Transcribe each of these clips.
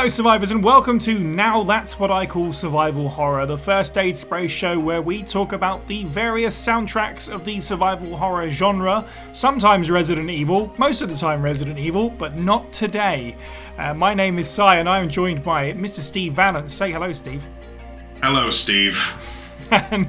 Hello survivors and welcome to Now That's What I Call Survival Horror, the first aid spray show where we talk about the various soundtracks of the survival horror genre, sometimes Resident Evil, most of the time Resident Evil, but not today. My name is Cy and I am joined by Mr. Steve Valance. Say hello, Steve. Hello, Steve. And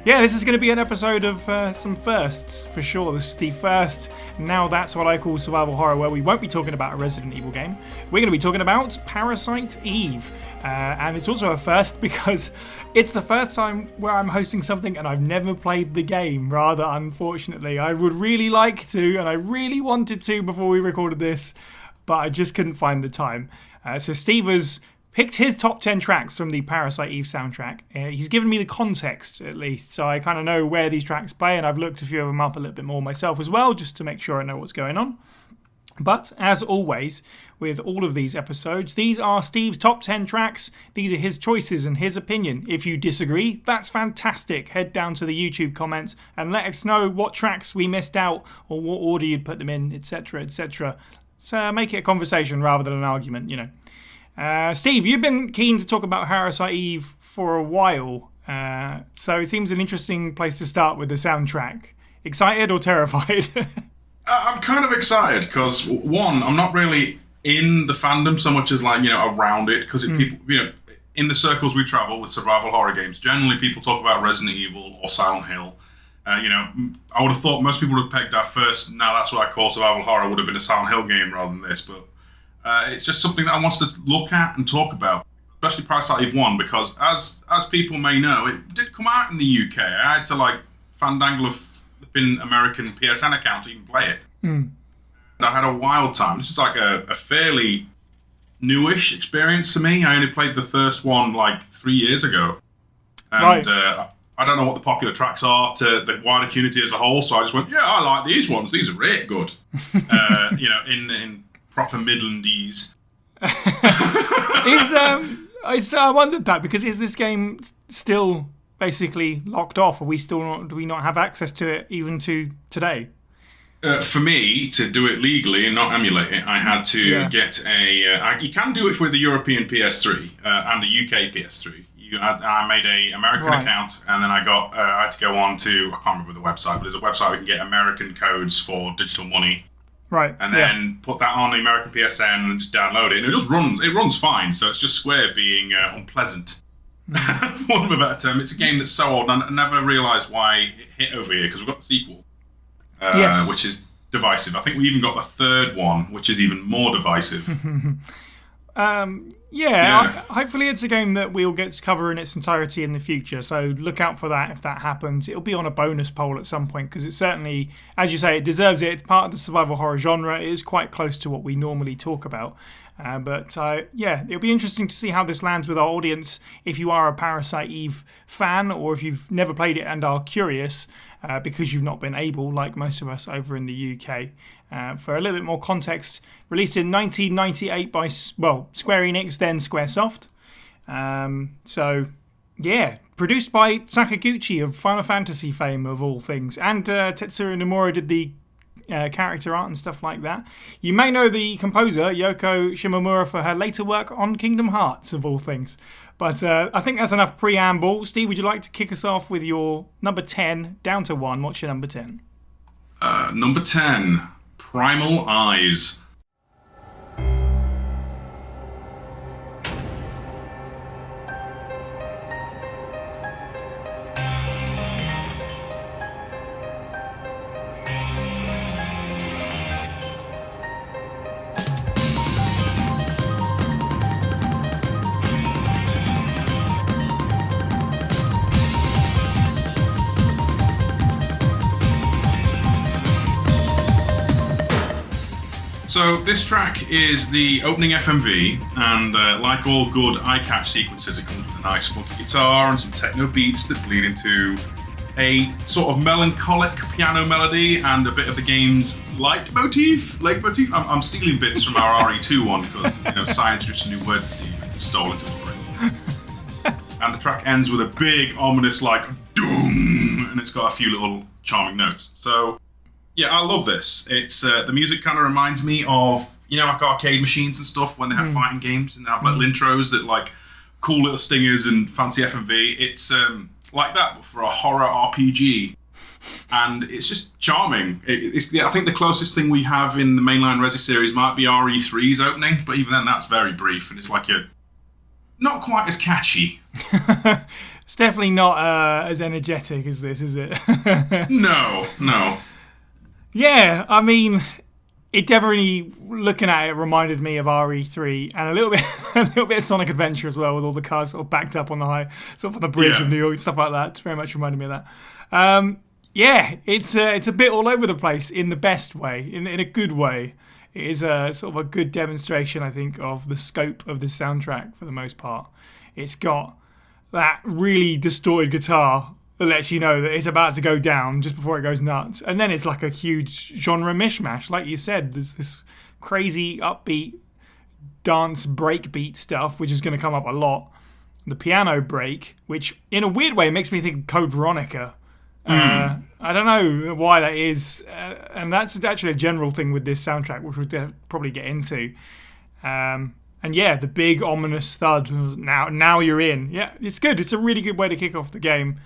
this is going to be an episode of some firsts for sure. This is the first Now That's What I Call Survival Horror where we won't be talking about a Resident Evil game. We're going to be talking about Parasite Eve. And it's also a first because it's the first time where I'm hosting something and I've never played the game, rather unfortunately. I would really like to, and I really wanted to before we recorded this, but I just couldn't find the time. So Steve has picked his top 10 tracks from the Parasite Eve soundtrack. He's given me the context, at least, so I kind of know where these tracks play, and I've looked a few of them up a little bit more myself as well, just to make sure I know what's going on. But, as always, with all of these episodes, these are Steve's top 10 tracks. These are his choices and his opinion. If you disagree, that's fantastic. Head down to the YouTube comments and let us know what tracks we missed out, or what order you'd put them in, etc., etc. So make it a conversation rather than an argument, you know. Steve, you've been keen to talk about Parasite Eve for a while, so it seems an interesting place to start with the soundtrack. Excited or terrified? I'm kind of excited because, one, I'm not really in the fandom so much as around it, because people, in the circles we travel with survival horror games, generally people talk about Resident Evil or Silent Hill. I would have thought most people would have pegged our first Now That's What I Call Survival Horror would have been a Silent Hill game rather than this, but it's just something that I want to look at and talk about, especially Parasite Eve 1, because as people may know, it did come out in the UK. I had to fandangle a flipping American PSN account to even play it. And I had a wild time. This is a fairly newish experience for me. I only played the first one 3 years ago. And right. I don't know what the popular tracks are to the wider community as a whole, so I just went, I like these ones. These are really good. In proper Midlandese. I wondered that, because is this game still basically locked off? Are we still not? Do we not have access to it even to today? For me to do it legally and not emulate it, I had to get a. You can do it with the European PS3 and the UK PS3. I made a American account, and then I had to go on to, I can't remember the website, but there's a website where you can get American codes for digital money. Right. And then put that on the American PSN and just download it. And it just runs. It runs fine. So it's just Square being unpleasant. For want of a better term. It's a game that's so old. And I never realised why it hit over here, because we've got the sequel, which is divisive. I think we even got the third one, which is even more divisive. Hopefully it's a game that we'll get to cover in its entirety in the future, so look out for that if that happens. It'll be on a bonus poll at some point, because it certainly, as you say, it deserves it. It's part of the survival horror genre. It is quite close to what we normally talk about. It'll be interesting to see how this lands with our audience. If you are a Parasite Eve fan, or if you've never played it and are curious, because you've not been able, like most of us over in the UK. For a little bit more context, released in 1998 by, Square-Enix, then Squaresoft. Produced by Sakaguchi of Final Fantasy fame, of all things. And Tetsuya Nomura did the character art and stuff like that. You may know the composer, Yoko Shimomura, for her later work on Kingdom Hearts, of all things. But I think that's enough preamble. Steve, would you like to kick us off with your number 10, down to 1? What's your number 10? Number 10, Primal Eyes. So this track is the opening FMV, and like all good eye-catch sequences, it comes with a nice funky guitar and some techno beats that bleed into a sort of melancholic piano melody and a bit of the game's leitmotif. I'm stealing bits from our RE2 one, because science introduced a new word to Steve and stole it already. And the track ends with a big ominous doom, and it's got a few little charming notes. So Yeah, I love this. It's the music kind of reminds me of, like arcade machines and stuff when they had fighting games and they have like intros that like cool little stingers and fancy FMV. It's like that, but for a horror RPG. And it's just charming. I think the closest thing we have in the mainline Resi series might be RE3's opening, but even then that's very brief and it's like not quite as catchy. It's definitely not as energetic as this, is it? No. Yeah, I mean, it definitely, looking at it, reminded me of RE3 and a little bit of Sonic Adventure as well, with all the cars sort of backed up on the bridge of New York, stuff like that. It's very much reminded me of that. Yeah, it's a bit all over the place in the best way, in a good way. It is a sort of a good demonstration, I think, of the scope of the soundtrack for the most part. It's got that really distorted guitar that lets you know that it's about to go down just before it goes nuts. And then it's like a huge genre mishmash. Like you said, there's this crazy upbeat dance breakbeat stuff, which is going to come up a lot. The piano break, which in a weird way makes me think of Code Veronica. I don't know why that is. And that's actually a general thing with this soundtrack, which we'll probably get into. And yeah, the big ominous thud. Now you're in. Yeah, it's good. It's a really good way to kick off the game.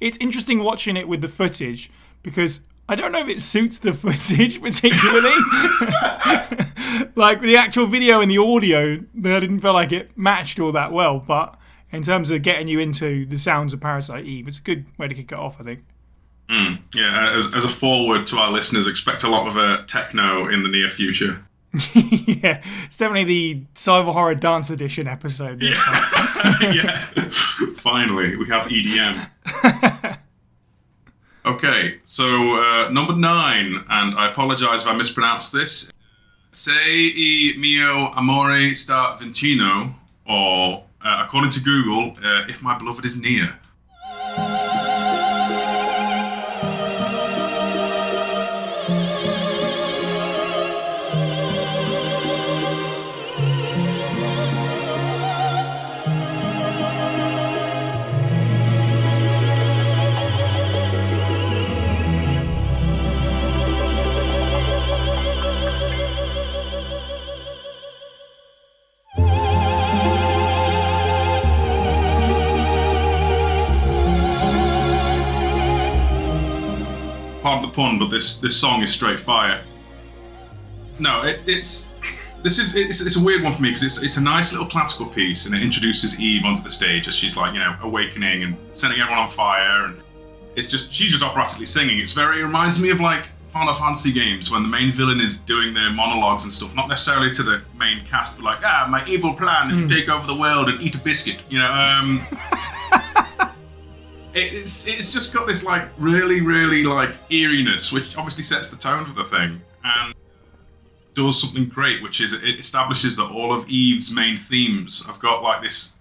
It's interesting watching it with the footage because I don't know if it suits the footage particularly. Like the actual video and the audio, I didn't feel like it matched all that well. But in terms of getting you into the sounds of Parasite Eve, it's a good way to kick it off, I think. Yeah, as a forward to our listeners, expect a lot of techno in the near future. Yeah, it's definitely the Survival Horror Dance Edition episode. Yeah. Finally, we have EDM. Okay, so number 9, and I apologise if I mispronounced this. Se il mio amore sta vicino, or according to Google, if my beloved is near. Pardon the pun, but this song is straight fire. No, it's a weird one for me because it's a nice little classical piece and it introduces Eve onto the stage as she's like, awakening and setting everyone on fire, and she's just operatically singing. It reminds me of like Final Fantasy games when the main villain is doing their monologues and stuff, not necessarily to the main cast, but like, my evil plan is to take over the world and eat a biscuit, It's just got this like really, really like eeriness, which obviously sets the tone for the thing and does something great, which is it establishes that all of Eve's main themes have got like this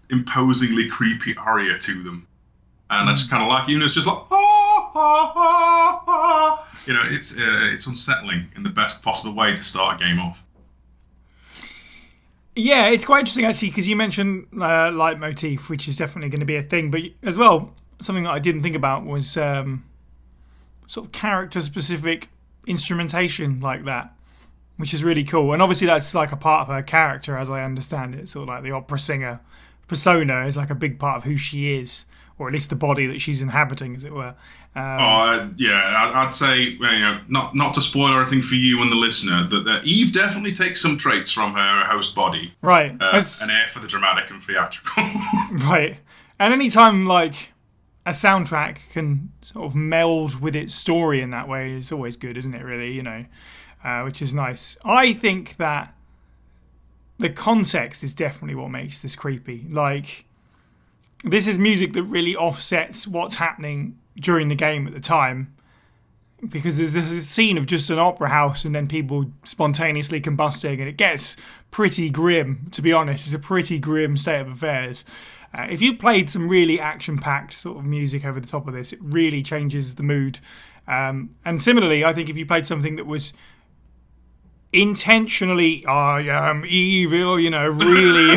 imposingly creepy aria to them, and I just kind of like, it's just like it's unsettling in the best possible way to start a game off. Yeah, it's quite interesting actually because you mentioned leitmotif, which is definitely going to be a thing, but as well, something that I didn't think about was sort of character-specific instrumentation like that, which is really cool. And obviously that's like a part of her character, as I understand it. Sort of like the opera singer persona is like a big part of who she is, or at least the body that she's inhabiting, as it were. I'd say, not to spoil anything for you and the listener, that Eve definitely takes some traits from her host body. Right. An air for the dramatic and theatrical. Right. And anytime, like, a soundtrack can sort of meld with its story in that way is always good, isn't it, really, which is nice. I think that the context is definitely what makes this creepy. Like, this is music that really offsets what's happening during the game at the time, because there's a scene of just an opera house and then people spontaneously combusting, and it gets pretty grim, to be honest. It's a pretty grim state of affairs. If you played some really action-packed sort of music over the top of this, it really changes the mood. And similarly, I think if you played something that was intentionally, I am evil, really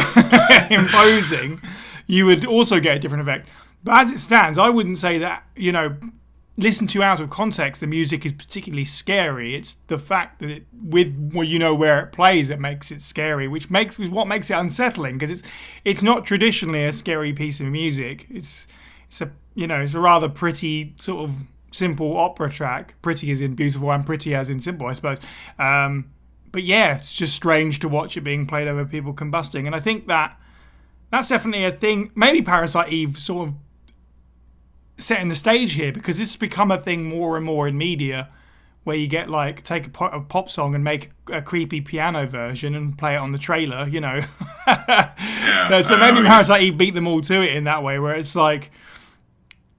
imposing, you would also get a different effect. But as it stands, I wouldn't say that, listened to out of context, the music is particularly scary. It's the fact that where it plays that makes it scary, which is what makes it unsettling, because it's not traditionally a scary piece of music. It's a rather pretty sort of simple opera track. Pretty as in beautiful and pretty as in simple, I suppose. But yeah, it's just strange to watch it being played over people combusting, and I think that's definitely a thing. Maybe Parasite Eve sort of setting the stage here, because this has become a thing more and more in media, where you get take a pop song and make a creepy piano version and play it on the trailer, Yeah, so maybe Parasite Eve beat them all to it in that way, where it's like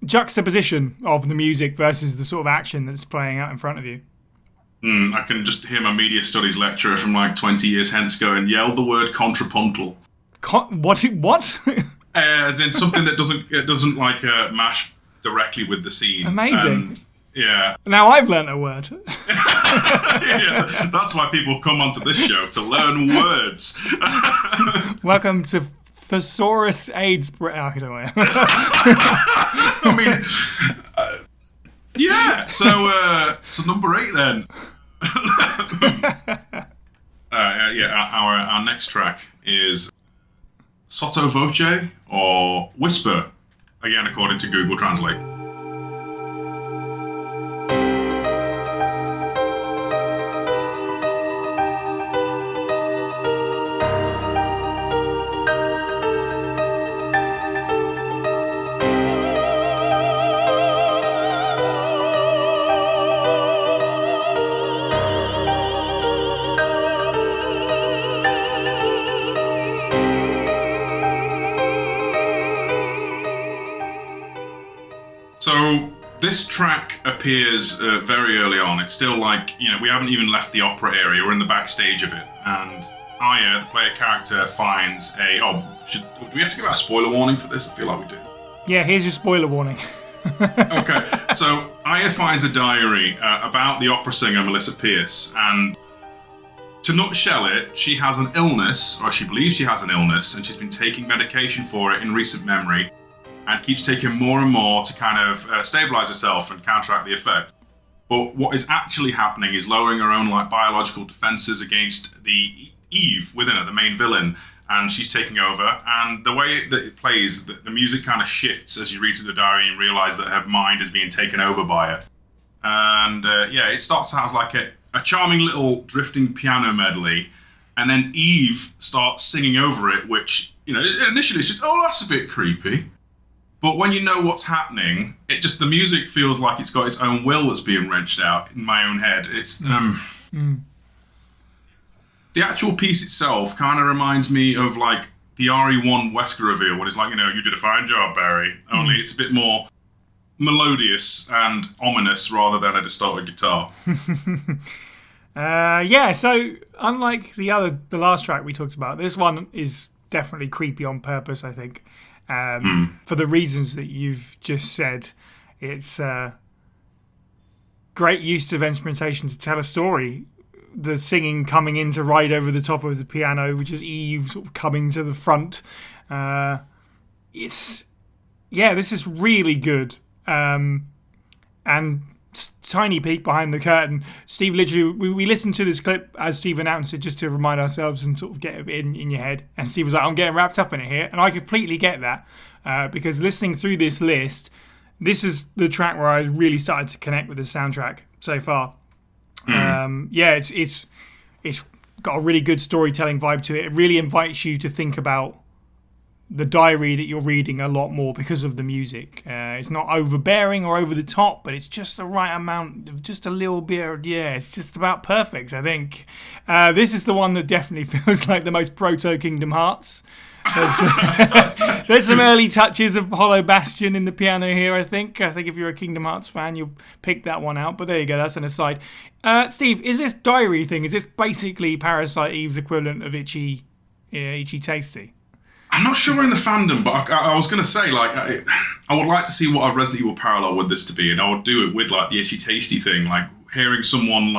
juxtaposition of the music versus the sort of action that's playing out in front of you. I can just hear my media studies lecturer from 20 years hence going, yell the word contrapuntal. What? As in something that doesn't mash directly with the scene. Amazing. Yeah. Now I've learnt a word. Yeah, that's why people come onto this show, to learn words. Welcome to Thesaurus AIDS. I don't know. I mean, yeah. So number 8 then. Our next track is Sotto Voce, or Whisper, again according to Google Translate. So this track appears very early on. It's still we haven't even left the opera area. We're in the backstage of it. And Aya, the player character, finds do we have to give out a spoiler warning for this? I feel like we do. Yeah, here's your spoiler warning. Okay, so Aya finds a diary about the opera singer Melissa Pierce, and to nutshell it, she has an illness, or she believes she has an illness, and she's been taking medication for it in recent memory, and keeps taking more and more to kind of stabilize herself and counteract the effect. But what is actually happening is lowering her own biological defenses against the Eve within her, the main villain, and she's taking over. And the way that it plays, the music kind of shifts as you read through the diary and realize that her mind is being taken over by her. And it starts out as a charming little drifting piano medley, and then Eve starts singing over it, which initially it's just, oh, that's a bit creepy. But when you know what's happening, the music feels like it's got its own will that's being wrenched out in my own head. It's the actual piece itself kind of reminds me of the RE1 Wesker reveal, when it's you did a fine job, Barry. Only it's a bit more melodious and ominous rather than a distorted guitar. So unlike the last track we talked about, this one is definitely creepy on purpose, I think. For the reasons that you've just said. It's great use of instrumentation to tell a story. The singing coming in to ride over the top of the piano, which is Eve sort of coming to the front. This is really good. And tiny peek behind the curtain. Steve, literally, we listened to this clip as Steve announced it, just to remind ourselves and sort of get it in your head. And Steve was like, I'm getting wrapped up in it here. And I completely get that. Because listening through this list, this is the track where I really started to connect with the soundtrack so far. It's got a really good storytelling vibe to it. It really invites you to think about the diary that you're reading a lot more because of the music. It's not overbearing or over the top, but it's just the right amount of just a little bit. It's just about perfect, I think. This is the one that definitely feels like the most proto Kingdom Hearts. There's some early touches of Hollow Bastion in the piano here, I think. I think if you're a Kingdom Hearts fan, you'll pick that one out. But there you go, that's an aside. Steve, is this diary thing, is this basically Parasite Eve's equivalent of Itchy Tasty? I'm not sure in the fandom, but I was going to say, I would like to see what a Resident Evil parallel would this to be, and I would do it with, the Itchy Tasty thing, hearing someone,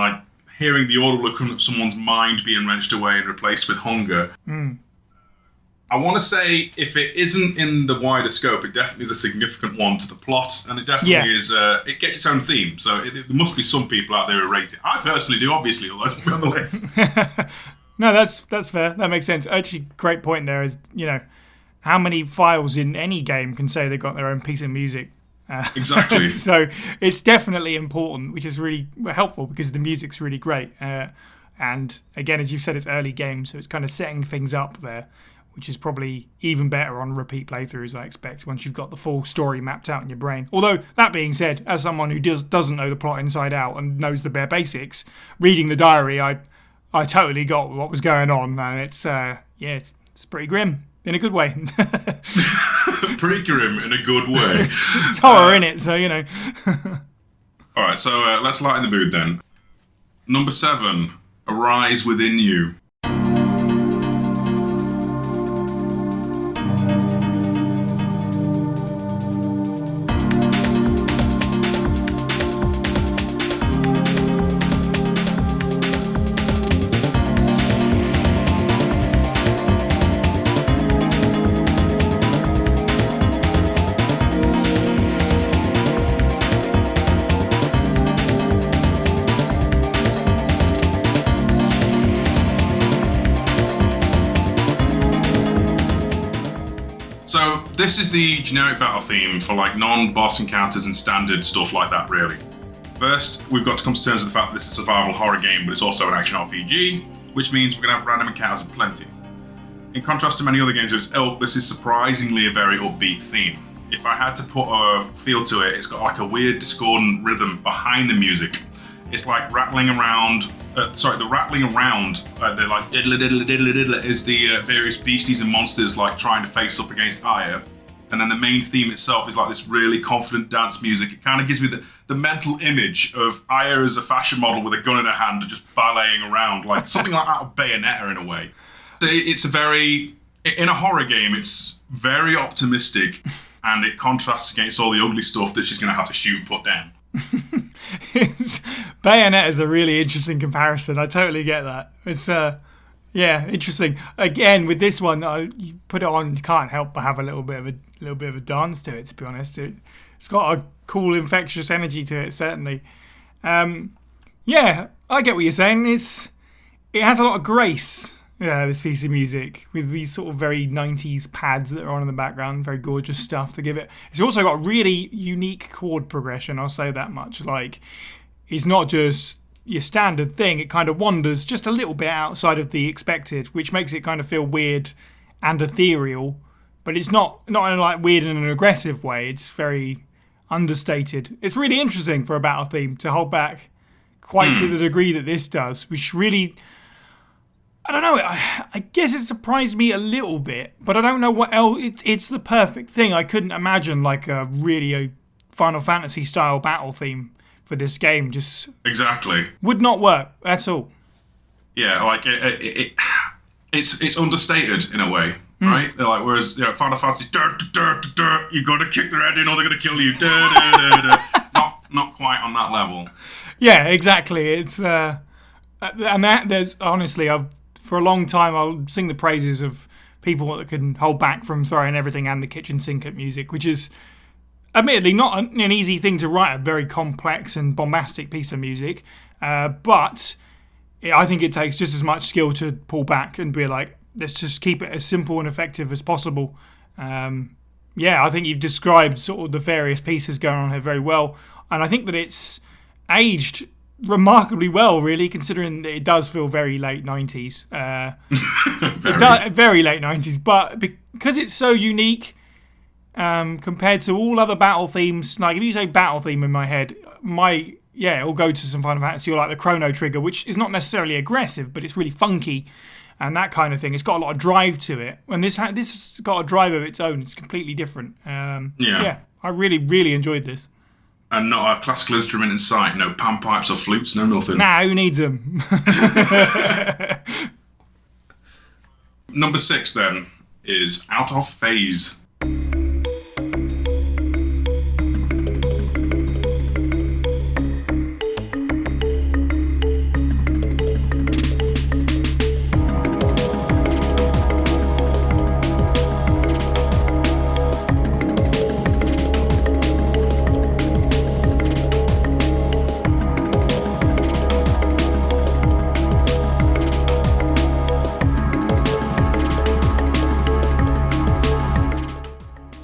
hearing the audible equivalent of someone's mind being wrenched away and replaced with hunger. I want to say if it isn't in the wider scope, it definitely is a significant one to the plot, and it definitely is. It gets its own theme, so there must be some people out there who rate it. I personally do, obviously, otherwise we'd be on the list. No, that's fair. That makes sense. Actually, great point there is, how many files in any game can say they've got their own piece of music? Exactly. So it's definitely important, which is really helpful because the music's really great. And again, as you've said, it's early game, so it's kind of setting things up there, which is probably even better on repeat playthroughs, I expect, once you've got the full story mapped out in your brain. Although, that being said, as someone who doesn't know the plot inside out and knows the bare basics, reading the diary, I totally got what was going on, and it's pretty grim in a good way. Pretty grim in a good way. It's horror in it, so All right, so let's lighten the mood then. Number 7, Arise Within You. So this is the generic battle theme for like non-boss encounters and standard stuff like that, really. First, we've got to come to terms with the fact that this is a survival horror game, but it's also an action RPG, which means we're going to have random encounters aplenty. In contrast to many other games of its ilk, this is surprisingly a very upbeat theme. If I had to put a feel to it, it's got like a weird discordant rhythm behind the music. It's like rattling around. The rattling around, they're like diddle diddle diddle diddle, is the various beasties and monsters like trying to face up against Aya. And then the main theme itself is like this really confident dance music. It kind of gives me the mental image of Aya as a fashion model with a gun in her hand and just balleting around, like something like out of Bayonetta in a way. It's in a horror game, it's very optimistic, and it contrasts against all the ugly stuff that she's going to have to shoot and put down. Bayonetta is a really interesting comparison. I totally get that. It's interesting. Again, with this one, you put it on, you can't help but have a little bit of a dance to it. To be honest, it's got a cool, infectious energy to it. Certainly. I get what you're saying. It has a lot of grace. Yeah, this piece of music with these sort of very 90s pads that are on in the background, very gorgeous stuff to give it. It's also got really unique chord progression, I'll say that much. Like, it's not just your standard thing, it kind of wanders just a little bit outside of the expected, which makes it kind of feel weird and ethereal, but it's not in a like weird in an aggressive way. It's very understated. It's really interesting for a battle theme to hold back quite to the degree that this does, which really... I don't know, I guess it surprised me a little bit, but I don't know what else. It's the perfect thing. I couldn't imagine like a Final Fantasy style battle theme for this game. Just exactly would not work at all. Yeah, like it's understated in a way, right? They're like, whereas Final Fantasy, you got to kick their head in or they're going to kill you. Not quite on that level. Yeah, exactly. It's and there's honestly for a long time, I'll sing the praises of people that can hold back from throwing everything and the kitchen sink at music, which is admittedly not an easy thing to write, a very complex and bombastic piece of music. But I think it takes just as much skill to pull back and be like, let's just keep it as simple and effective as possible. I think you've described sort of the various pieces going on here very well. And I think that it's aged remarkably well, really, considering that it does feel very late 90s. Very late 90s, but because it's so unique compared to all other battle themes, like if you say battle theme in my head, it'll go to some Final Fantasy or like the Chrono Trigger, which is not necessarily aggressive, but it's really funky and that kind of thing. It's got a lot of drive to it, and this has got a drive of its own. It's completely different. I really, really enjoyed this. And not a classical instrument in sight, no panpipes or flutes, no nothing. Nah, who needs them? Number 6 then is Out of Phase.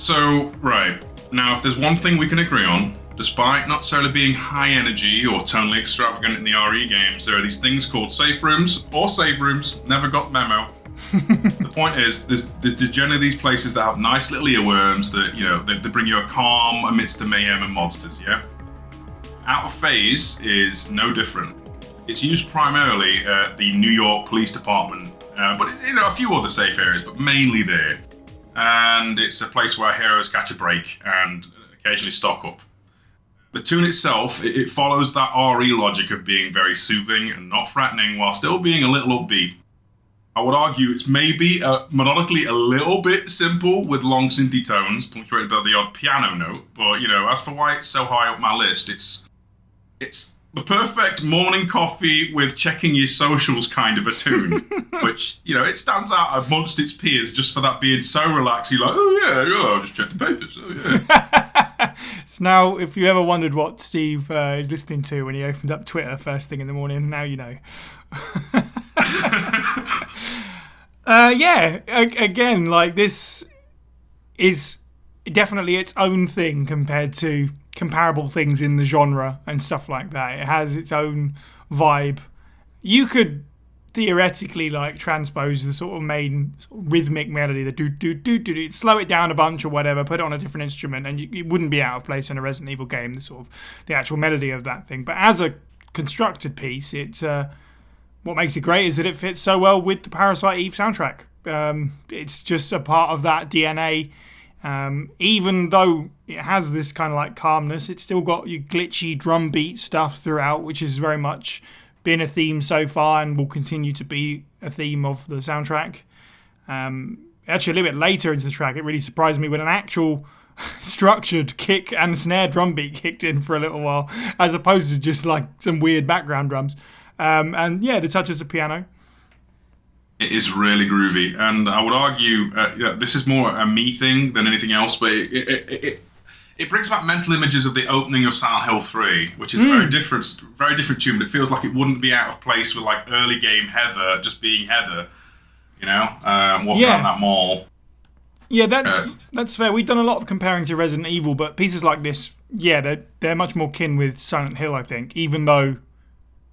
So, right. Now, if there's one thing we can agree on, despite not necessarily being high energy or tonally extravagant in the RE games, there are these things called safe rooms or save rooms. Never got the memo. The point is, there's generally these places that have nice little earworms that, you know, they bring you a calm amidst the mayhem and monsters, yeah? Out of Phase is no different. It's used primarily at the New York Police Department, but you know, a few other safe areas, but mainly there. And it's a place where heroes catch a break and occasionally stock up. The tune itself, it follows that RE logic of being very soothing and not threatening while still being a little upbeat. I would argue it's maybe melodically a little bit simple with long synthy tones, punctuated by the odd piano note, but you know, as for why it's so high up my list, it's the perfect morning coffee with checking your socials kind of a tune, which, you know, it stands out amongst its peers just for that being so relaxed. You're like, oh yeah, I'll just check the papers, oh yeah. So now, if you ever wondered what Steve is listening to when he opens up Twitter first thing in the morning, now you know. Again, like, this is definitely its own thing compared to comparable things in the genre and stuff like that. It has its own vibe. You could theoretically like transpose the sort of main sort of rhythmic melody, the do do do do do, slow it down a bunch or whatever, put it on a different instrument, and it wouldn't be out of place in a Resident Evil game. The sort of the actual melody of that thing, but as a constructed piece, it's what makes it great is that it fits so well with the Parasite Eve soundtrack. It's just a part of that DNA. Even though it has this kind of like calmness, it's still got your glitchy drum beat stuff throughout, which has very much been a theme so far and will continue to be a theme of the soundtrack. Actually, a little bit later into the track, it really surprised me when an actual structured kick and snare drum beat kicked in for a little while, as opposed to just like some weird background drums. And yeah, the touches of piano. It is really groovy, and I would argue this is more a me thing than anything else, but it brings back mental images of the opening of Silent Hill 3, which is a very different tune, but it feels like it wouldn't be out of place with like early game Heather just being Heather, you know, walking around that mall. Yeah, that's fair. We've done a lot of comparing to Resident Evil, but pieces like this, yeah, they're much more kin with Silent Hill, I think, even though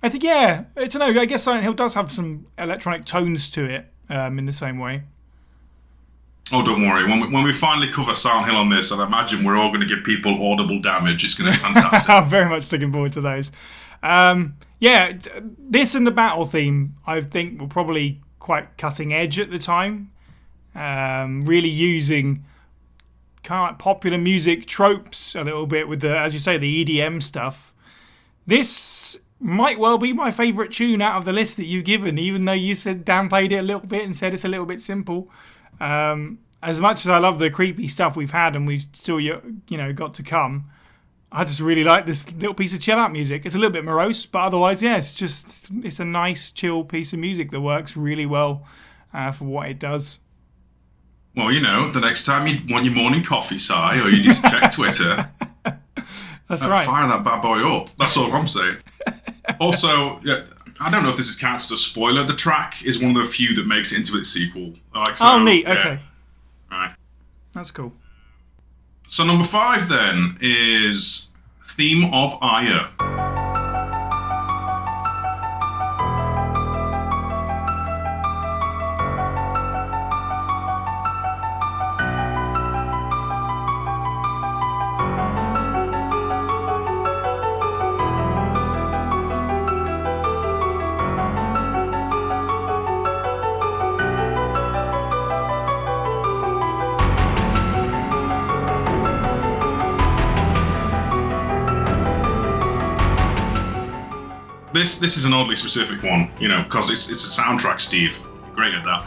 I think, yeah, I don't know, I guess Silent Hill does have some electronic tones to it in the same way. Oh, don't worry. When we finally cover Silent Hill on this, I'd imagine we're all going to give people audible damage. It's going to be fantastic. I'm very much looking forward to those. Yeah, this and the battle theme, I think, were probably quite cutting edge at the time. Really using kind of like popular music tropes a little bit with the, as you say, the EDM stuff. This might well be my favourite tune out of the list that you've given, even though you said downplayed it a little bit and said it's a little bit simple. As much as I love the creepy stuff we've had and we've still got to come, I just really like this little piece of chill out music. It's a little bit morose, but otherwise, yeah, it's a nice chill piece of music that works really well for what it does. Well, you know, the next time you want your morning coffee, Si, or you need to check Twitter, that's right. Fire that bad boy up. That's all I'm saying. Also, yeah, I don't know if this counts as a spoiler. The track is one of the few that makes it into its sequel. Neat. Yeah. Okay. Right. That's cool. So number 5 then is Theme of Ire. This is an oddly specific one, you know, because it's a soundtrack, Steve. You're great at that.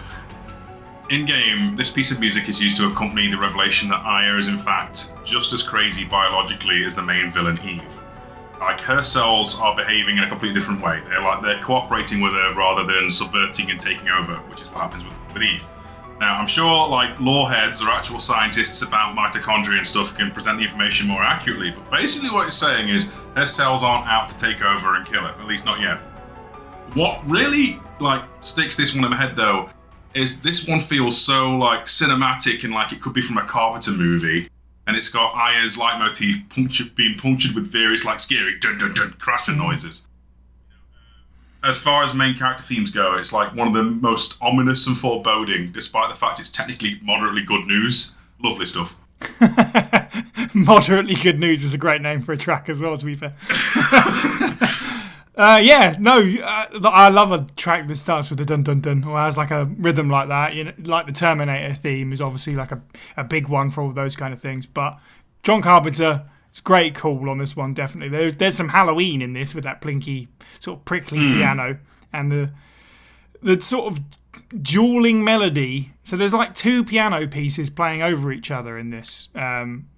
In-game, this piece of music is used to accompany the revelation that Aya is in fact just as crazy biologically as the main villain Eve. Like, her cells are behaving in a completely different way. They're cooperating with her rather than subverting and taking over, which is what happens with Eve. Now, I'm sure, like, lore heads or actual scientists about mitochondria and stuff can present the information more accurately, but basically what it's saying is her cells aren't out to take over and kill her, at least not yet. What really, like, sticks this one in my head, though, is this one feels so like cinematic and like it could be from a Carpenter movie. And it's got Aya's leitmotif being punctured with various like scary dun dun dun crashing noises. As far as main character themes go, it's like one of the most ominous and foreboding, despite the fact it's technically moderately good news. Lovely stuff. Moderately good news is a great name for a track as well, to be fair. I love a track that starts with a dun dun dun or has like a rhythm like that. You know, like the Terminator theme is obviously like a big one for all those kind of things. But John Carpenter, it's a great call on this one, definitely. There's some Halloween in this with that plinky, sort of prickly piano and the sort of dueling melody. So there's like two piano pieces playing over each other in this,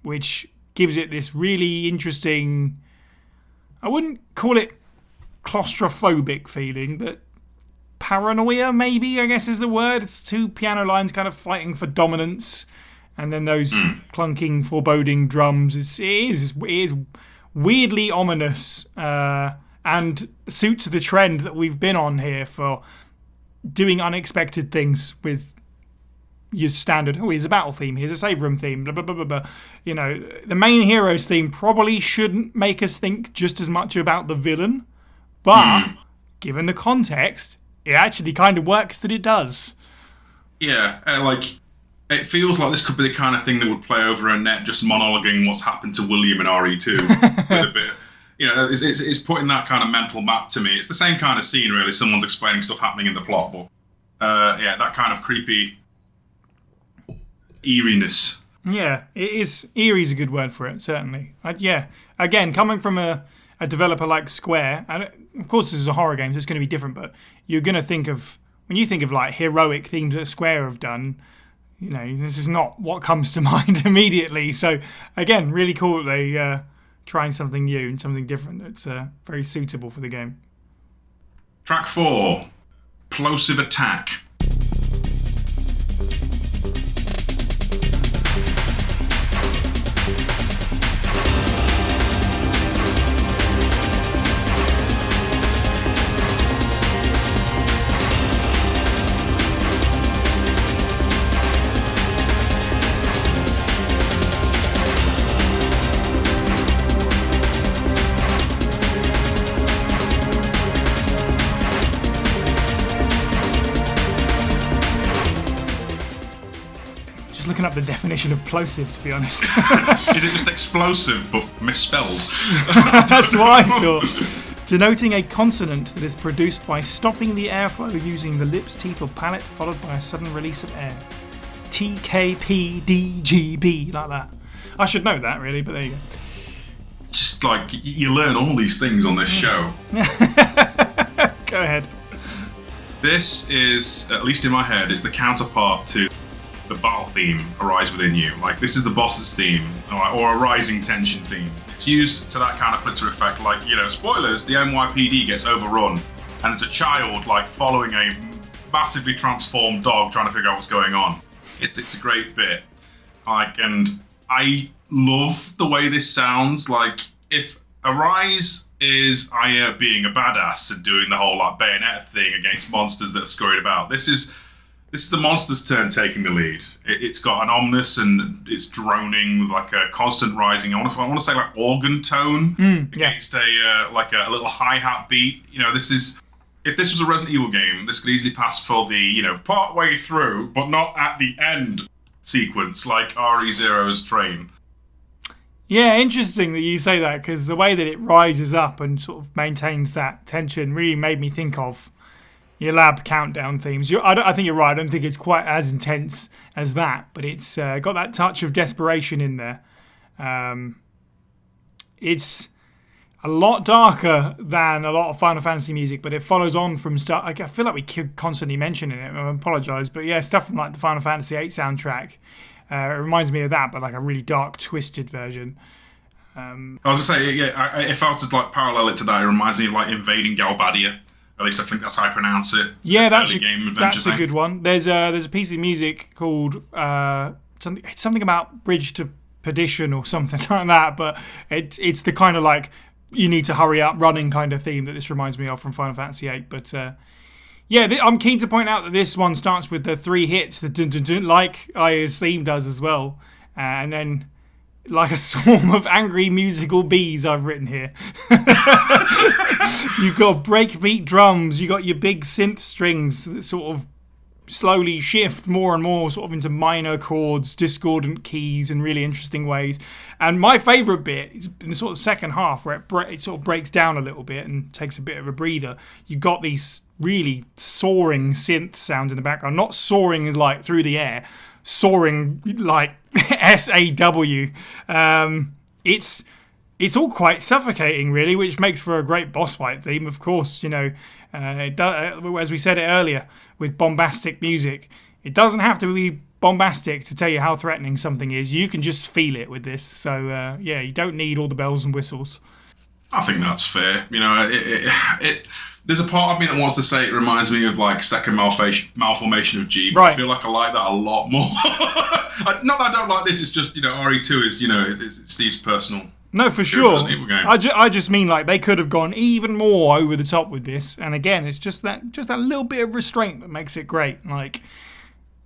which gives it this really interesting, I wouldn't call it claustrophobic feeling, but paranoia maybe, I guess is the word. It's two piano lines kind of fighting for dominance, and then those clunking, foreboding drums. It is weirdly ominous, and suits the trend that we've been on here for doing unexpected things with your standard, here's a battle theme, here's a save room theme, blah, blah, blah, blah, blah. You know, the main hero's theme probably shouldn't make us think just as much about the villain, but given the context, it actually kind of works that it does. Yeah, it feels like this could be the kind of thing that would play over a net, just monologuing what's happened to William in RE2 with a bit. You know, it's putting that kind of mental map to me. It's the same kind of scene, really. Someone's explaining stuff happening in the plot, but that kind of creepy eeriness. Yeah, it is. Eerie's a good word for it, certainly. Again, coming from a developer like Square, and of course this is a horror game, so it's going to be different, but you're going to think of, when you think of like heroic themes that Square have done, you know, this is not what comes to mind immediately. So again, really cool that they trying something new and something different that's very suitable for the game. Track 4, Plosive Attack. Looking up the definition of plosive, to be honest. Is it just explosive but misspelled? That's what I thought. Denoting a consonant that is produced by stopping the airflow using the lips, teeth, or palate, followed by a sudden release of air. TKPDGB, like that. I should know that, really, but there you go. Just like you learn all these things on this show. Go ahead. This is, at least in my head, is the counterpart to the battle theme, Arise Within You. Like, this is the boss's theme, or a rising tension theme. It's used to that kind of glitter effect, like, you know, spoilers, the NYPD gets overrun, and there's a child, like, following a massively transformed dog trying to figure out what's going on. It's a great bit. Like, and I love the way this sounds. Like, if Arise is Aya being a badass and doing the whole, like, Bayonetta thing against monsters that are scurried about, this is the monster's turn taking the lead. It's got an ominous and it's droning with like a constant rising. I want to say like organ tone against a little hi-hat beat. You know, if this was a Resident Evil game, this could easily pass for the, you know, part way through, but not at the end sequence like RE0's Train. Yeah, interesting that you say that, because the way that it rises up and sort of maintains that tension really made me think of your lab countdown themes. I think you're right. I don't think it's quite as intense as that, but it's got that touch of desperation in there. It's a lot darker than a lot of Final Fantasy music, but it follows on from stuff. I feel like we keep constantly mentioning it. I apologise, but yeah, stuff from like the Final Fantasy VIII soundtrack. It reminds me of that, but like a really dark, twisted version. I was gonna say, yeah. If I was to like parallel it to that, it reminds me of like Invading Galbadia. At least I think that's how I pronounce it. Yeah, that's a good one. There's a piece of music called something about Bridge to Perdition or something like that, but it's the kind of like you need to hurry up running kind of theme that this reminds me of from Final Fantasy VIII. But Yeah, I'm keen to point out that this one starts with the 3 hits, the dun dun dun, like Aya's theme does as well. And then, like a swarm of angry musical bees, I've written here. You've got breakbeat drums, you got your big synth strings that sort of slowly shift more and more sort of into minor chords, discordant keys in really interesting ways. And my favourite bit is in the sort of second half where it sort of breaks down a little bit and takes a bit of a breather. You've got these really soaring synth sounds in the background, not soaring like through the air, soaring like SAW. It's all quite suffocating, really, which makes for a great boss fight theme. Of course, you know, as we said it earlier, with bombastic music, it doesn't have to be bombastic to tell you how threatening something is. You can just feel it with this. So, yeah, you don't need all the bells and whistles. I think that's fair. You know, there's a part of me that wants to say it reminds me of like second malformation of G, but right. I feel like I like that a lot more. Not that I don't like this. It's just, you know, RE2 is, you know, it's Steve's personal. No, for sure. I just mean like they could have gone even more over the top with this, and again, it's just that little bit of restraint that makes it great. Like,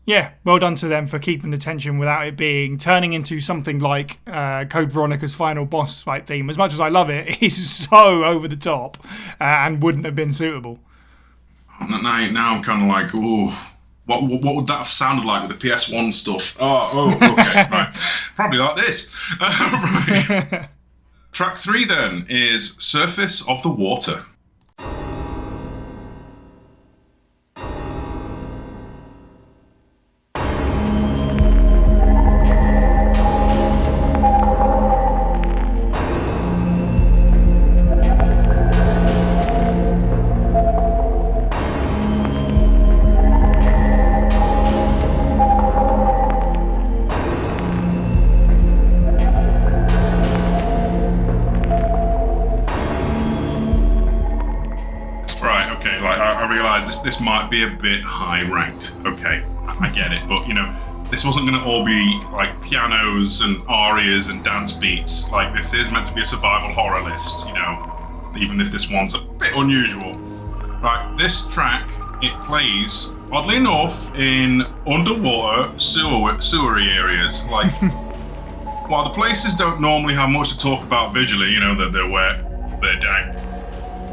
yeah, well done to them for keeping the tension without it turning into something like Code Veronica's final boss fight theme. As much as I love it, it's so over the top and wouldn't have been suitable. Now I'm kind of like, ooh. What would that have sounded like with the PS1 stuff? Oh, okay, right. Probably like this. Right. Track 3 then is Surface of the Water. This might be a bit high ranked. Okay, I get it, but you know, this wasn't going to all be like pianos and arias and dance beats. Like, this is meant to be a survival horror list, you know, even if this one's a bit unusual. Right, this track, it plays, oddly enough, in underwater sewery areas. Like, while the places don't normally have much to talk about visually, you know, that they're wet, they're dank,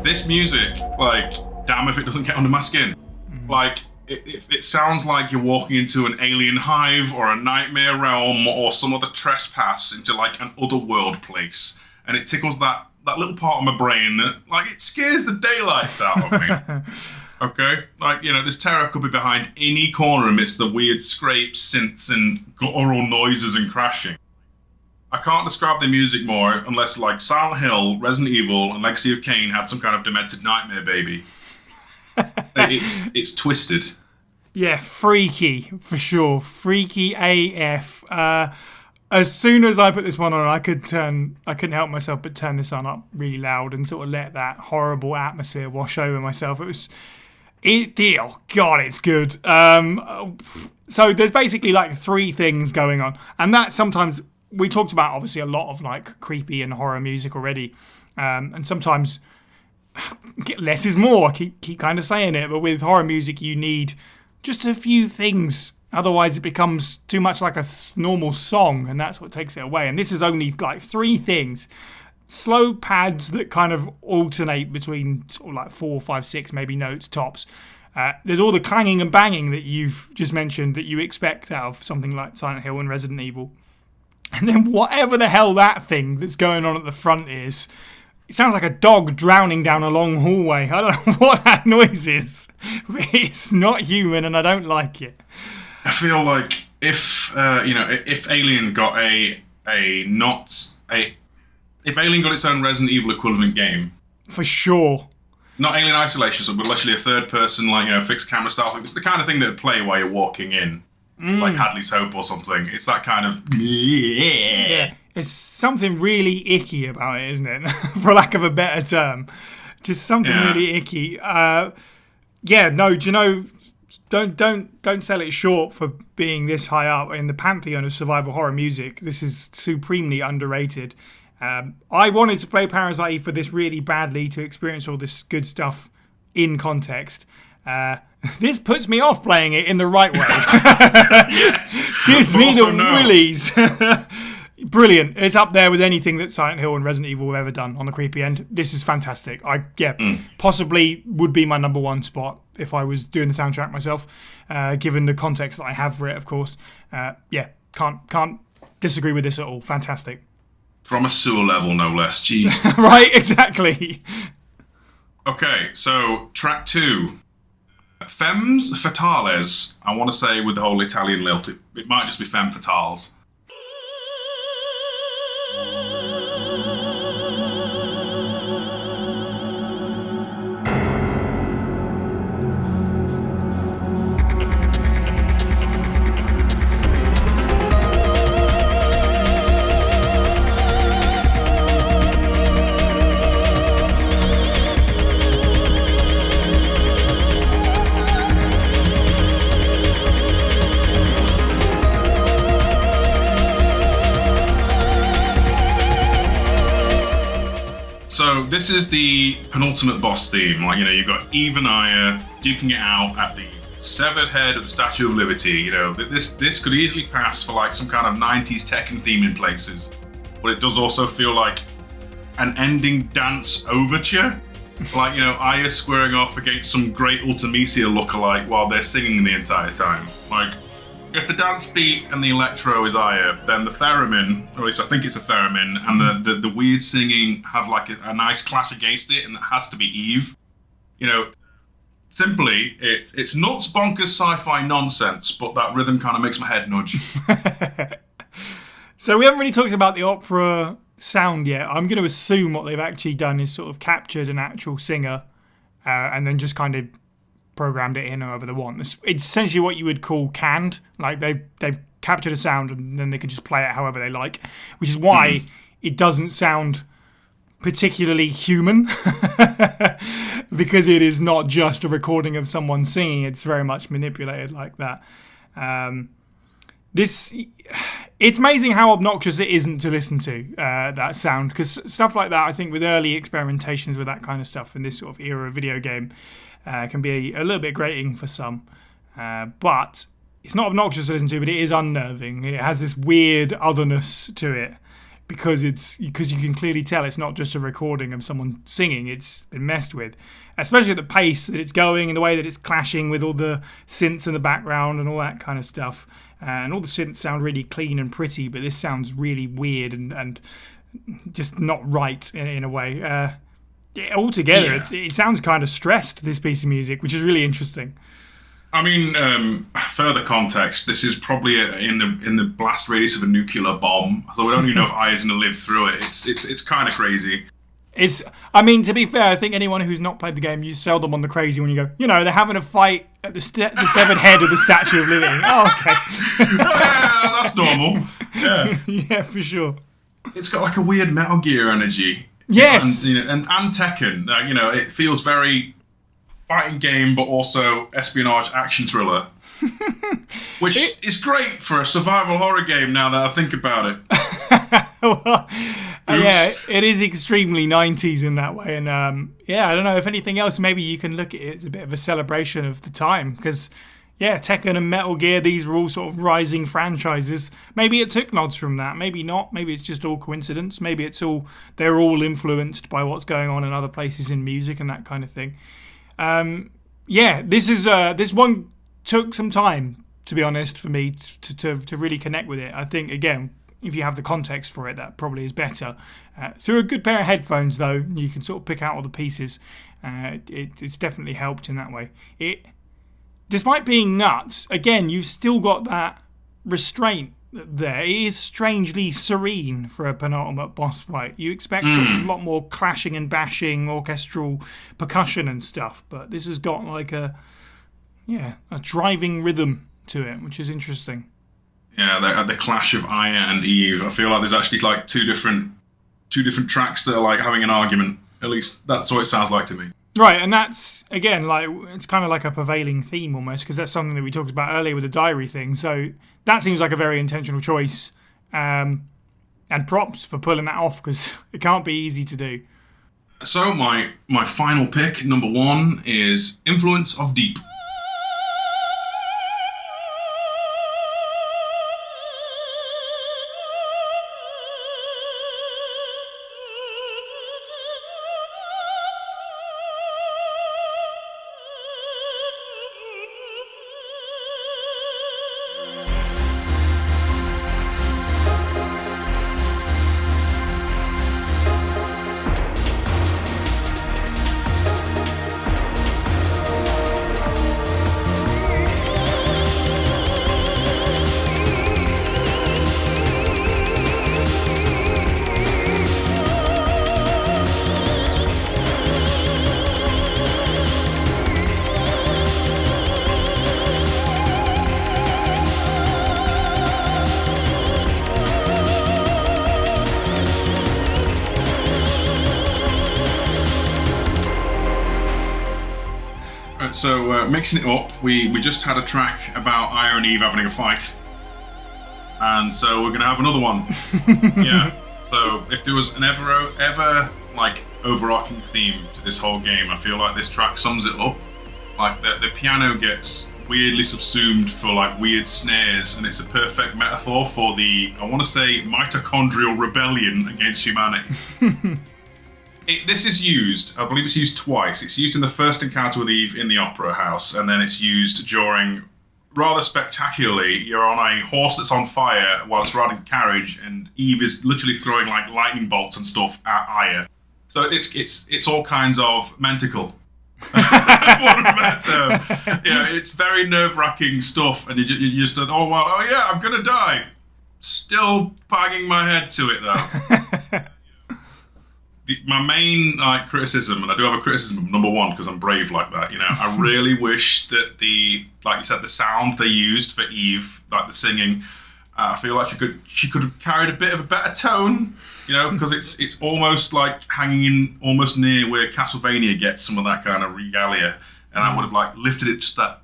this music, like, damn if it doesn't get under my skin. Like, it sounds like you're walking into an alien hive or a nightmare realm or some other trespass into like an otherworld place. And it tickles that little part of my brain that, like, it scares the daylights out of me. Okay? Like, you know, this terror could be behind any corner amidst the weird scrapes, synths, and guttural noises and crashing. I can't describe the music more unless, like, Silent Hill, Resident Evil, and Legacy of Kain had some kind of demented nightmare baby. It's twisted. Yeah, freaky for sure. Freaky AF. As soon as I put this one on, I couldn't help myself but turn this on up really loud and sort of let that horrible atmosphere wash over myself. Oh God, it's good. So there's basically like 3 things going on, and that sometimes we talked about obviously a lot of like creepy and horror music already, and sometimes less is more. I keep kind of saying it, but with horror music you need just a few things, otherwise it becomes too much like a normal song, and that's what takes it away. And this is only like 3 things: slow pads that kind of alternate between sort of like 4, 5, 6 maybe notes tops. There's all the clanging and banging that you've just mentioned that you expect out of something like Silent Hill and Resident Evil, and then whatever the hell that thing that's going on at the front is. It sounds like a dog drowning down a long hallway. I don't know what that noise is. It's not human, and I don't like it. I feel like if Alien got if Alien got its own Resident Evil equivalent game, for sure. Not Alien Isolation, but literally a third-person, like, you know, fixed camera style thing. It's the kind of thing that would play while you're walking in, like Hadley's Hope or something. It's that kind of yeah. It's something really icky about it, isn't it? For lack of a better term. Just something really icky. Do you know, don't sell it short for being this high up in the pantheon of survival horror music. This is supremely underrated. I wanted to play Parasite Eve for this really badly, to experience all this good stuff in context. This puts me off playing it in the right way. Yes. Gives me the no. willies. Brilliant. It's up there with anything that Silent Hill and Resident Evil have ever done on the creepy end. This is fantastic. Possibly would be my number one spot if I was doing the soundtrack myself, given the context that I have for it, of course. Can't disagree with this at all. Fantastic. From a sewer level, no less. Jeez. Right, exactly. Okay, so track 2. Femmes Fatales. I want to say with the whole Italian lilt, it might just be Femme Fatales. So this is the penultimate boss theme. Like, you've got Eve and Aya duking it out at the severed head of the Statue of Liberty. This could easily pass for like some kind of 90s Tekken theme in places, but it does also feel like an ending dance overture. Like, Aya squaring off against some great Ultimisia lookalike while they're singing the entire time. Like, if the dance beat and the electro is Aya, then the theremin, or at least I think it's a theremin, and the weird singing have like a nice clash against it, and it has to be Eve. Simply, it's nuts bonkers sci-fi nonsense, but that rhythm kind of makes my head nudge. So we haven't really talked about the opera sound yet. I'm going to assume what they've actually done is sort of captured an actual singer and then just kind of programmed it in however they want. It's essentially what you would call canned. Like they've captured a sound and then they can just play it however they like, which is why it doesn't sound particularly human because it is not just a recording of someone singing. It's very much manipulated like that. It's amazing how obnoxious it isn't to listen to, that sound, because stuff like that, I think with early experimentations with that kind of stuff in this sort of era of video game, can be a little bit grating for some. But it's not obnoxious to listen to, but it is unnerving. It has this weird otherness to it because you can clearly tell it's not just a recording of someone singing. It's been messed with, especially at the pace that it's going and the way that it's clashing with all the synths in the background and all that kind of stuff. And all the synths sound really clean and pretty, but this sounds really weird and just not right in a way. Altogether, it sounds kind of stressed, this piece of music, which is really interesting. I mean, further context, this is probably in the blast radius of a nuclear bomb, so we don't even know if Aya's going to live through it. It's kind of crazy. I mean, to be fair, I think anyone who's not played the game, you sell them on the crazy when you go, they're having a fight at the severed head of the Statue of Liberty. Oh, okay. Yeah, that's normal. Yeah. Yeah, for sure. It's got like a weird Metal Gear energy. Yes. And Tekken, it feels very fighting game, but also espionage action thriller. Which is great for a survival horror game now that I think about it. Well, yeah, it is extremely 90s in that way. And I don't know, if anything else, maybe you can look at it as a bit of a celebration of the time. Because, Tekken and Metal Gear, these were all sort of rising franchises. Maybe it took nods from that. Maybe not. Maybe it's just all coincidence. Maybe they're all influenced by what's going on in other places in music and that kind of thing. This one took some time, to be honest, for me to really connect with it. I think, again, if you have the context for it, that probably is better. Through a good pair of headphones, though, you can sort of pick out all the pieces. It's definitely helped in that way. Despite being nuts, again, you've still got that restraint there. It is strangely serene for a penultimate boss fight. You expect sort of a lot more clashing and bashing, orchestral percussion and stuff, but this has got like a driving rhythm to it, which is interesting. Yeah, the clash of Aya and Eve. I feel like there's actually like two different tracks that are like having an argument. At least that's what it sounds like to me. Right, and that's, again, like it's kind of like a prevailing theme almost, because that's something that we talked about earlier with the diary thing. So that seems like a very intentional choice. And props for pulling that off, because it can't be easy to do. So my final pick, number 1, is Influence of Deep. So mixing it up, we just had a track about Aya and Eve having a fight, and so we're gonna have another one. Yeah. So if there was an ever like overarching theme to this whole game, I feel like this track sums it up. Like the piano gets weirdly subsumed for like weird snares, and it's a perfect metaphor for the, I want to say, mitochondrial rebellion against humanity. This is used, I believe it's used twice. It's used in the first encounter with Eve in the opera house, and then it's used during, rather spectacularly, you're on a horse that's on fire whilst riding a carriage, and Eve is literally throwing like lightning bolts and stuff at Aya. So it's all kinds of mentacle. Yeah, it's very nerve-wracking stuff, and you just said, oh yeah, I'm gonna die. Still banging my head to it though. My main criticism, and I do have a criticism of number 1 because I'm brave like that, you know, I really wish that like you said, the sound they used for Eve, like the singing, I feel like she could have carried a bit of a better tone, you know, because it's almost like hanging in almost near where Castlevania gets some of that kind of regalia, and I would have like lifted it just that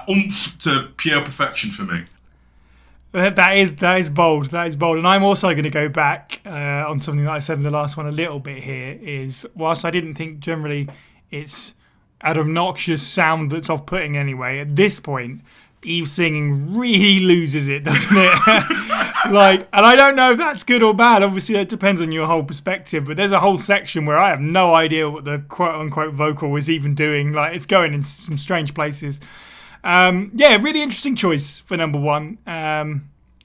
oomph to pure perfection for me. That is bold. That is bold. And I'm also going to go back on something that I said in the last one a little bit here, is whilst I didn't think generally it's an obnoxious sound that's off-putting anyway, at this point, Eve singing really loses it, doesn't it? And I don't know if that's good or bad. Obviously, it depends on your whole perspective, but there's a whole section where I have no idea what the quote-unquote vocal is even doing. Like, it's going in some strange places. Really interesting choice for number 1.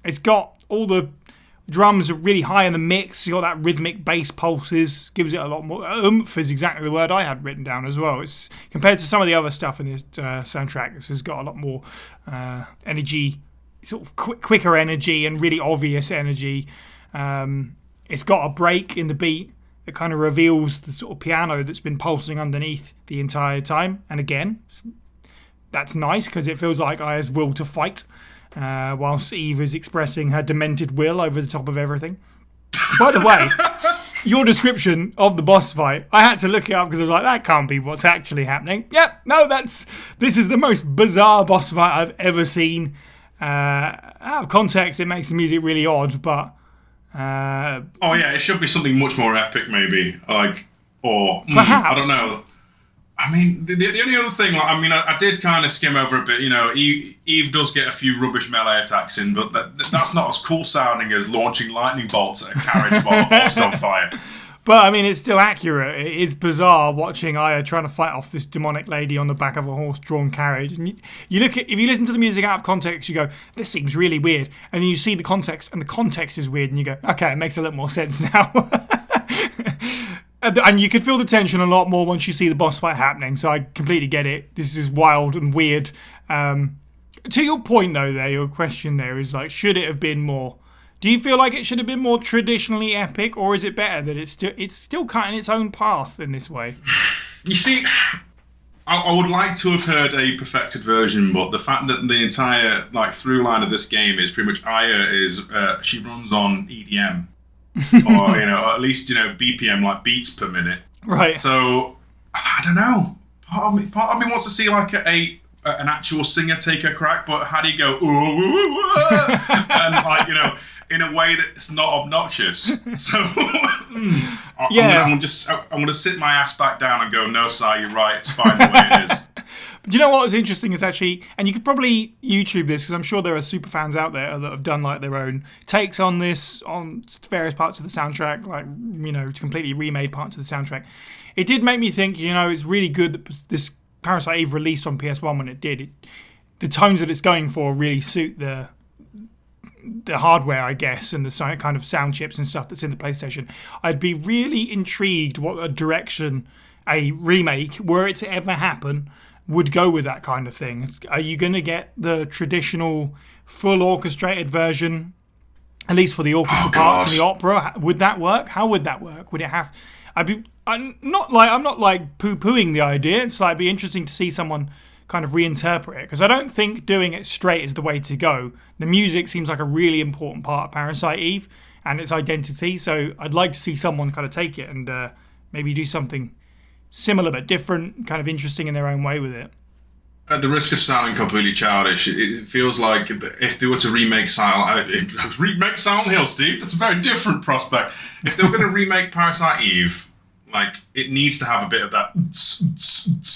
It's got all the drums are really high in the mix. You got that rhythmic bass pulses, gives it a lot more oomph. Is exactly the word I had written down as well. It's compared to some of the other stuff in this soundtrack. This has got a lot more energy, sort of quicker energy and really obvious energy. It's got a break in the beat that kind of reveals the sort of piano that's been pulsing underneath the entire time. And again, that's nice because it feels like Aya's will to fight, whilst Eve is expressing her demented will over the top of everything. By the way, your description of the boss fight, I had to look it up because I was like, that can't be what's actually happening. Yep, no, this is the most bizarre boss fight I've ever seen. Out of context, it makes the music really odd, but... oh yeah, it should be something much more epic maybe, perhaps. I don't know. I mean, the only other thing, I did kind of skim over a bit, you know, Eve does get a few rubbish melee attacks in, but that's not as cool sounding as launching lightning bolts at a carriage while the horse is on fire. But, I mean, it's still accurate. It is bizarre watching Aya trying to fight off this demonic lady on the back of a horse-drawn carriage. And you look at, if you listen to the music out of context, you go, this seems really weird. And then you see the context, and the context is weird, and you go, okay, it makes a little more sense now. And you can feel the tension a lot more once you see the boss fight happening, so I completely get it. This is wild and weird. To your point, though, your question there is, like, should it have been more? Do you feel like it should have been more traditionally epic, or is it better that it's still cutting its own path in this way? You see, I would like to have heard a perfected version, but the fact that the entire through line of this game is pretty much Aya is she runs on EDM. Or or at least BPM, like beats per minute. Right. So I don't know. Part of me wants to see like an actual singer take a crack, but how do you go? Ooh, ooh, ooh, and in a way that's not obnoxious. So I'm going to sit my ass back down and go, no, Si, you're right. It's fine the way it is. Do you know what was interesting is actually, and you could probably YouTube this because I'm sure there are super fans out there that have done like their own takes on this, on various parts of the soundtrack, like, you know, completely remade parts of the soundtrack. It did make me think, you know, it's really good that this Parasite Eve released on PS1 when it did. The tones that it's going for really suit the hardware, I guess, and the kind of sound chips and stuff that's in the PlayStation. I'd be really intrigued what a direction a remake, were it to ever happen, would go with that kind of thing. Are you going to get the traditional full orchestrated version, at least for the orchestra parts and the opera? Would that work? How would that work? Would it have? I'm not like poo-pooing the idea. It's like it'd be interesting to see someone kind of reinterpret it, because I don't think doing it straight is the way to go. The music seems like a really important part of Parasite Eve and its identity, so I'd like to see someone kind of take it and maybe do something similar but different, kind of interesting in their own way with it. At the risk of sounding completely childish, it feels like if they were to remake Silent Hill, Steve, that's a very different prospect. If they were going to remake Parasite Eve, like, it needs to have a bit of that.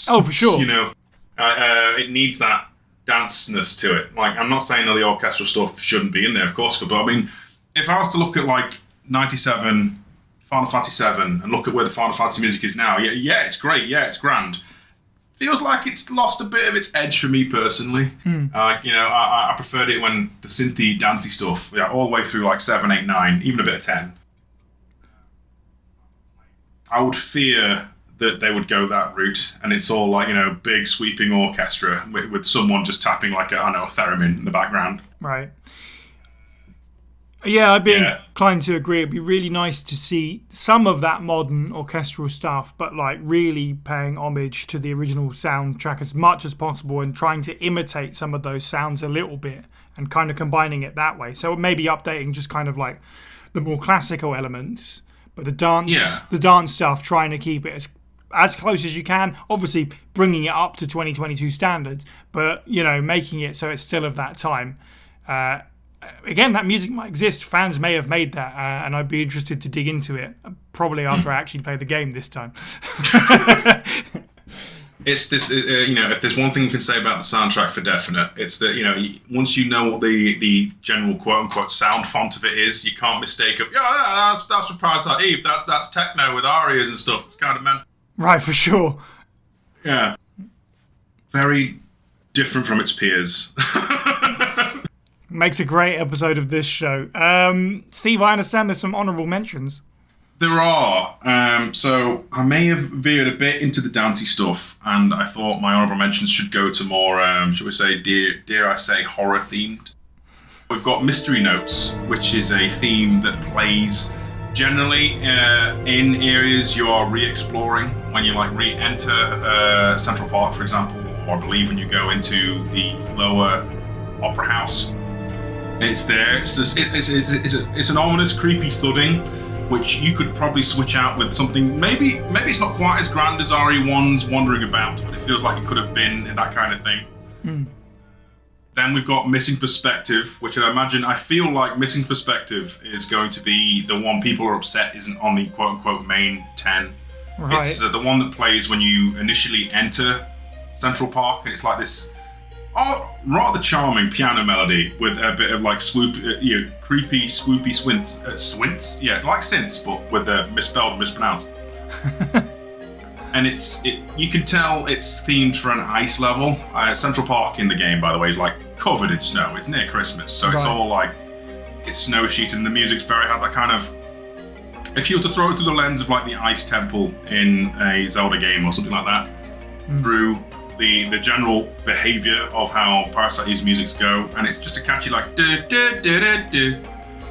Oh, for sure. You know, it needs that danceness to it. Like, I'm not saying that the orchestral stuff shouldn't be in there, of course, but I mean, if I was to look at like 97, Final Fantasy VII, and look at where the Final Fantasy music is now, yeah, it's great, yeah, it's grand. Feels like it's lost a bit of its edge for me personally. You know, I preferred it when the synthy, dancey stuff, all the way through like 7, 8, 9, even a bit of 10. I would fear that they would go that route, and it's all like, you know, big sweeping orchestra with someone just tapping like a theremin in the background. Right. Yeah, I'd be inclined to agree. It'd be really nice to see some of that modern orchestral stuff, but like really paying homage to the original soundtrack as much as possible and trying to imitate some of those sounds a little bit and kind of combining it that way. So maybe updating just kind of like the more classical elements, but the dance stuff, trying to keep it as close as you can. Obviously, bringing it up to 2022 standards, but, you know, making it so it's still of that time. Again, that music might exist. Fans may have made that, and I'd be interested to dig into it, probably after I actually play the game this time. It's this, you know, if there's one thing you can say about the soundtrack for definite, it's that, you know, once you know what the general quote-unquote sound font of it is, you can't mistake it. Yeah, that's for Parasite Eve. That's techno with arias and stuff. It's kind of meant. Right, for sure. Yeah. Very different from its peers. Makes a great episode of this show. Steve, I understand there's some honourable mentions. There are. So I may have veered a bit into the dancey stuff, and I thought my honourable mentions should go to more, shall we say, dare I say, horror themed. We've got Mystery Notes, which is a theme that plays generally in areas you are re-exploring when you like re-enter Central Park, for example, or I believe when you go into the lower opera house. It's there. It's an ominous, creepy thudding, which you could probably switch out with something. Maybe it's not quite as grand as RE1's Wandering About, but it feels like it could have been in that kind of thing. Then we've got Missing Perspective, which I feel like Missing Perspective is going to be the one people are upset isn't on the quote-unquote main 10. Right. It's the one that plays when you initially enter Central Park, and it's like this rather charming piano melody with a bit of like creepy, swoopy swints. Yeah, like synths, but with misspelled, mispronounced. And you can tell it's themed for an ice level. Central Park in the game, by the way, is like covered in snow. It's near Christmas, so it's all like it's snow sheeted, and the music has that kind of. If you were to throw it through the lens of like the Ice Temple in a Zelda game or something like that, through the general behaviour of how Parasite Eve's musics go, and it's just a catchy like do do do do do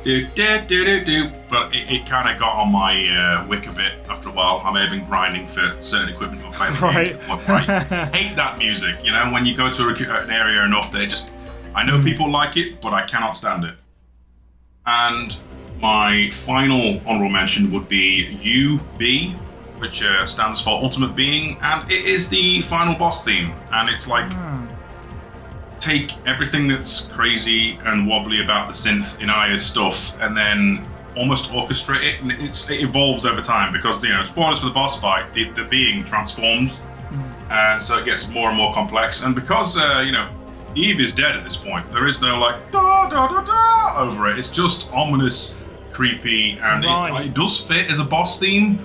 do do do do, but it kind of got on my wick a bit after a while. I may have been grinding for certain equipment or playing the game. I hate that music, you know, when you go to an area enough that I know people like it, but I cannot stand it. And my final honourable mention would be UB, which stands for Ultimate Being, and it is the final boss theme, and it's like take everything that's crazy and wobbly about the synth in Aya's stuff and then almost orchestrate it, and it evolves over time because, spoilers for the boss fight, the being transforms, and so it gets more and more complex. And because, Eve is dead at this point, there is no like da da da da over it. It's just ominous, creepy, and it does fit as a boss theme,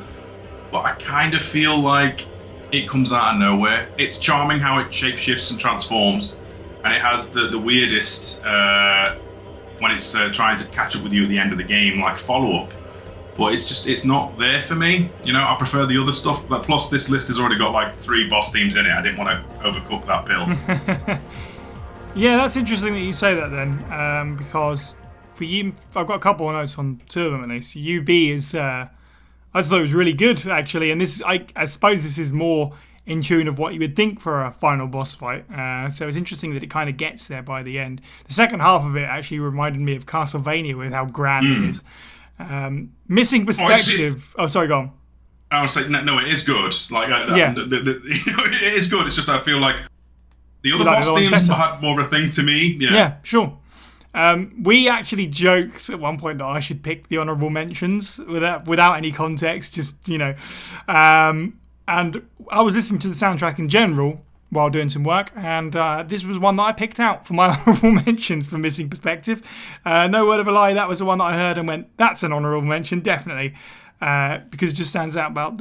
but I kind of feel like it comes out of nowhere. It's charming how it shapeshifts and transforms, and it has the weirdest when it's trying to catch up with you at the end of the game, like follow-up. But it's not there for me. I prefer the other stuff. But plus, this list has already got like 3 boss themes in it. I didn't want to overcook that pill. Yeah, that's interesting that you say that then, because for you, I've got a couple of notes on 2 of them at least. UB is, I just thought it was really good actually, and this I suppose this is more in tune of what you would think for a final boss fight. So it's interesting that it kind of gets there by the end. The second half of it actually reminded me of Castlevania with how grand it is. Missing perspective. Sorry, go on. I would say no, it is good. Like, it is good. It's just I feel like the other boss themes had more of a thing to me. Yeah, sure. We actually joked at one point that I should pick the honourable mentions without any context, just and I was listening to the soundtrack in general while doing some work, and this was one that I picked out for my honourable mentions for Missing Perspective. No word of a lie, that was the one that I heard and went, that's an honourable mention, definitely. Because it just stands out about,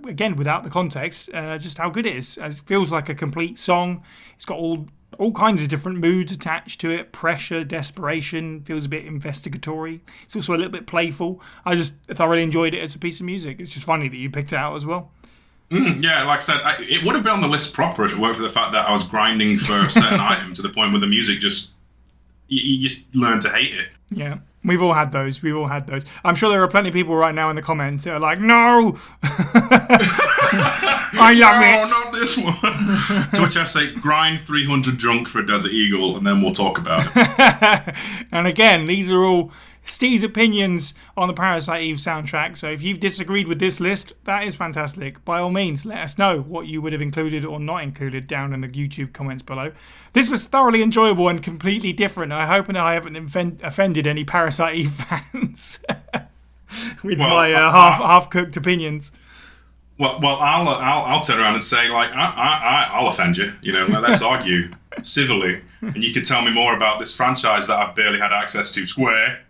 again, without the context, just how good it is. It feels like a complete song. It's got all kinds of different moods attached to it. Pressure, desperation, feels a bit investigatory. It's also a little bit playful. I just thoroughly enjoyed it as a piece of music. It's just funny that you picked it out as well. Yeah, like I said, it would have been on the list proper if it weren't for the fact that I was grinding for a certain item to the point where the music just, you just learn to hate it. Yeah, we've all had those. I'm sure there are plenty of people right now in the comments who are like, no! I love it! No, not this one. To which I say, grind 300 drunk for a Desert Eagle and then we'll talk about it. And again, these are all Steve's opinions on the Parasite Eve soundtrack. So if you've disagreed with this list, that is fantastic. By all means, let us know what you would have included or not included down in the YouTube comments below. This was thoroughly enjoyable and completely different. I hope I haven't offended any Parasite Eve fans with my half-cooked opinions. Well, I'll turn around and say, like, I'll offend you. Let's argue civilly, and you can tell me more about this franchise that I've barely had access to, Square.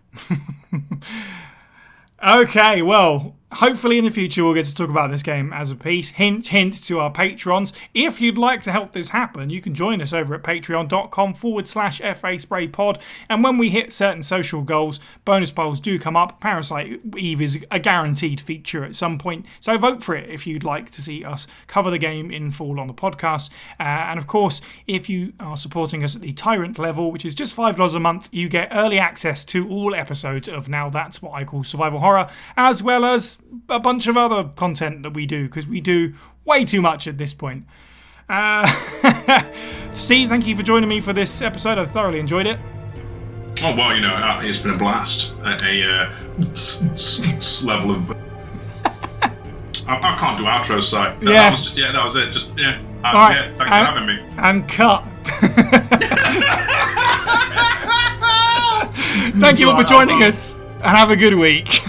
Okay, well, hopefully in the future we'll get to talk about this game as a piece. Hint, hint to our patrons. If you'd like to help this happen, you can join us over at patreon.com/FA-SprayPod. And when we hit certain social goals, bonus polls do come up. Parasite Eve is a guaranteed feature at some point. So vote for it if you'd like to see us cover the game in full on the podcast. And of course, if you are supporting us at the Tyrant level, which is just $5 a month, you get early access to all episodes of Now That's What I Call Survival Horror, as well as a bunch of other content that we do, because we do way too much at this point. Steve, thank you for joining me for this episode. I've thoroughly enjoyed it. Oh, well, it's been a blast at a level of... I can't do outros, so that was it. All right. Thanks for having me. And cut. Thank you all for joining us, and have a good week.